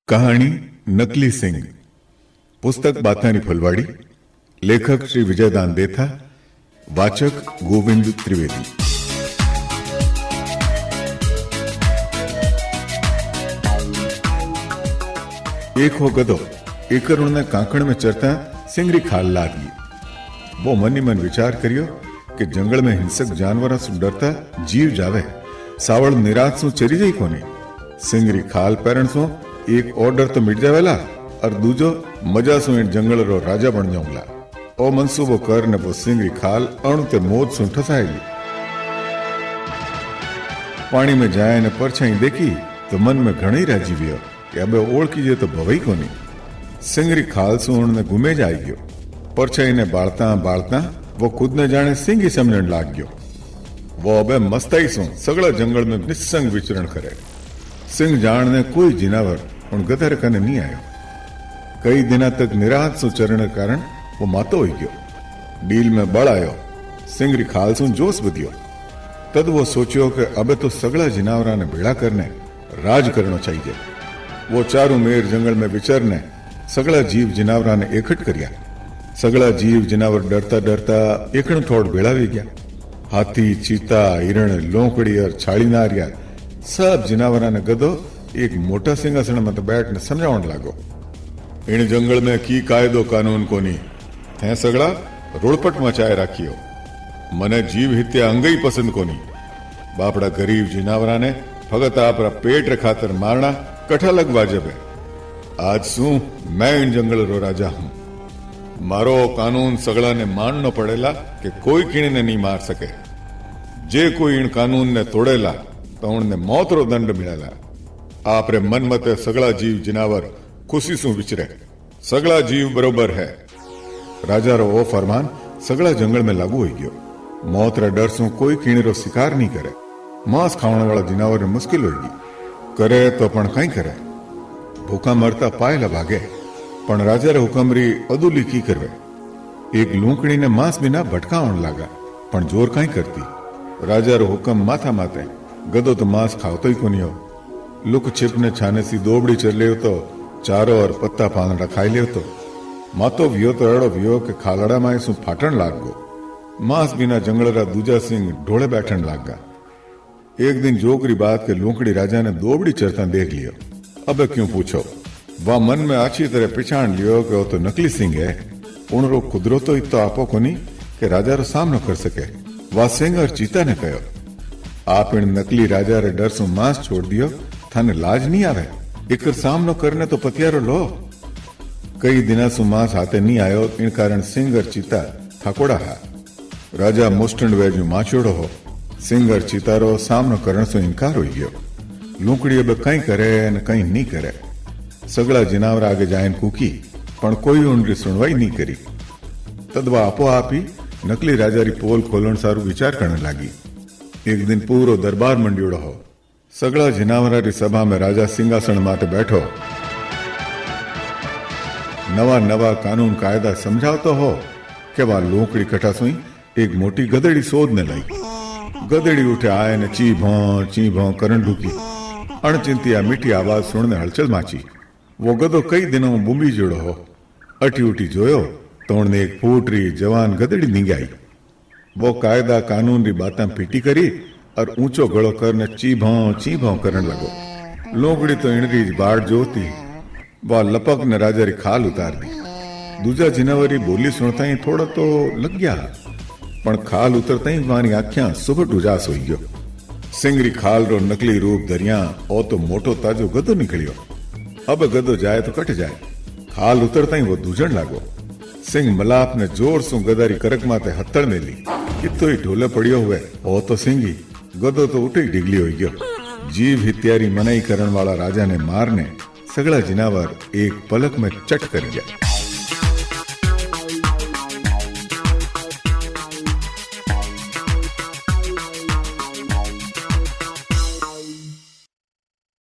कहानी नकली सिंह। पुस्तक बातानी फुलवाड़ी। लेखक श्री विजयदान देथा। वाचक गोविंद त्रिवेदी। एक हो गधो एक ने कांकड़ में चरता सिंगरी खाल लागी। वो मन ही मन विचार करियो कि जंगल में हिंसक जानवर सु डरता जीव जावे सावड़ निराश सु चरी जाई कोनी। सिंगरी खाल पैरण सु एक ऑर्डर तो मिट जावेला और दूजो मजा सु जंगल रो राजा बन जाऊंगा। ओ मनसूबो कर ने वो सिंगरी खाल अणुते मौत सु ठसाएगी। पानी में जाए ने परछाई देखी तो मन में घणी राजी वियो कि अब ओळखी जे तो भवई कोनी। सिंगरी खाल सु उन्होंने गुमे जाई गयो। परछाई ने बाळता बाळता वो खुद ने जाने सिंह ही समझण लाग गयो। वो अब मस्ताई सु सगळा जंगल में निस्संग विचरण करे। सिंह जानने कोई जिनावर उन गधर कने नहीं आयो। कई दिना तक निराश सु चरण कारण वो मातो हो गयो। डील में बळ आयो। सिंगरी खाल सु जोश बधियो। तद वो सोचियो कि अब तो सगळा जिनावरा ने भेड़ा करने राज करनो चाहिए। वो चारों मेर जंगल में विचरने सगळा जीव जिनावरा ने एकठ कर्या। सगळा जीव जिनावर डरता डरता एकण थोड़ भेड़ावी गया। हाथी, चीता, हिरण, लोंकड़ी और छाड़ी नारिया सब जिनावरा ने गधो एक मोटा सिंहासन में बैठ ने समझावण लागो। इन जंगल में की कायदो कानून कोनी। थे सगड़ा रोड़पट मचाए राखियो। मने जीव हत्या अंगई पसंद कोनी। बापड़ा गरीब जिनावरा ने फगत आपरा पेट रे खातर मारना कठा लग वाजब है। आज सू मैं इन जंगल रो राजा हूं। मारो कानून सगड़ा ने माननो पड़ेला कि कोई किणे ने नहीं मार सके। जे कोई इन कानून ने तोड़ेला तो उनने मौत रो दंड मिलेला। आपरे मन मते सगड़ा जीव जिनावर खुशी सु विचरे। सगड़ा जीव बरोबर है। राजा रो ओ फरमान सगड़ा जंगल में लागू हो गयो। मौत रे डर सु कोई कीणे रो शिकार नहीं करे। मांस खावण वाला जिनावर ने मुश्किल होगी। करे तो पण कई करे। भूखा मरता पायला भागे पण राजा रे हुकम री अदुली की करवे। एक लूंकड़ी ने मांस बिना भटकावण लागा पण जोर कई करती। राजा रो हुकम माथा माते गधो तो मांस खावतो ही कोनी हो। लुक छिप ने छाने सी दोबड़ी चल ले तो चारो और पत्ता पानड़ा खाई ले तो मातो वियो तो एड़ो वियो के खालड़ा में सु फाटण लाग गो। मांस बिना जंगलरा दूजा सिंह ढोले बैठन लाग गा। एक दिन जोगरी बात के लूंकड़ी राजा ने दोबड़ी चरता देख लियो। अब क्यों पूछो। वह मन में अच्छी तरह पिछाण लियो कि वो तो नकली सिंह है। उनरो खुदरो तो इतो आपो कोनी कि राजा रो सामनो कर सके। वह सिंह और चीता ने कहो, आप इन नकली राजा रे डर सु मांस छोड़ दियो। थाने लाज नहीं आवे। इकर सामनो करने तो पतियारो लो। कई दिना सु मांस हाथे नहीं आयो। इन कारण सिंह और चीता थाकोड़ा हा। राजा मुस्टंड वेजू माचोड़ो हो। सिंह और चीतारो सामनो करने से इनकार हो गयो। लूंकड़ी अब कई करे न कई नहीं करे। सगड़ा जिनावर आगे जायन कूकी पण कोई उनकी सुनवाई नहीं करी। तदवा आपो आप ही नकली राजा री पोल खोलण सारू विचार करने लागी। एक दिन पूरो दरबार मंड्योड़ो हो। सगड़ा जिनावरा री सभा में राजा सिंहासन माटे बैठो। नवा नवा कानून कायदा समझावतो हो कि वह लोकड़ी कटा सुई एक मोटी गधेड़ी शोध ने लाई। गधेड़ी उठे आए ने ची भौं करन ढूकी। अणचिंतिया मीठी आवाज सुनने हलचल माची। वो गधो कई दिनों में बुम्बी जोड़ो हो। अटी उठी जोयो तो उन्हें एक फूटरी जवान गधेड़ी निगाई। वो कायदा कानून री बातें पीटी करी और ऊंचो गड़ो करने ची भौं करन लगो। लोगड़ी तो इणरी बाढ़ जोती। वह लपक ने राजा री खाल उतार दी। दूजा जिनावरी बोली सुनता ही थोड़ा तो लग गया पण खाल उतरता ही वारी आख्या सुबह उजास हो गयो। सिंगरी खाल रो नकली रूप दरिया ओ तो मोटो ताजो गधो निकलियो। अब गधो जाए तो कट जाए। खाल उतरता ही वो दूजण लागो। सिंह मलाप ने जोर सु गदारी करक माते हत्तड़ मेली। कितो ही ढोले पड़ियो हुए ओ तो सिंगी गधो तो उठे डिगली हो गयो। जीव हत्यारी मनाई करण वाला राजा ने मारने सगड़ा जिनावर एक पलक में चट कर गया।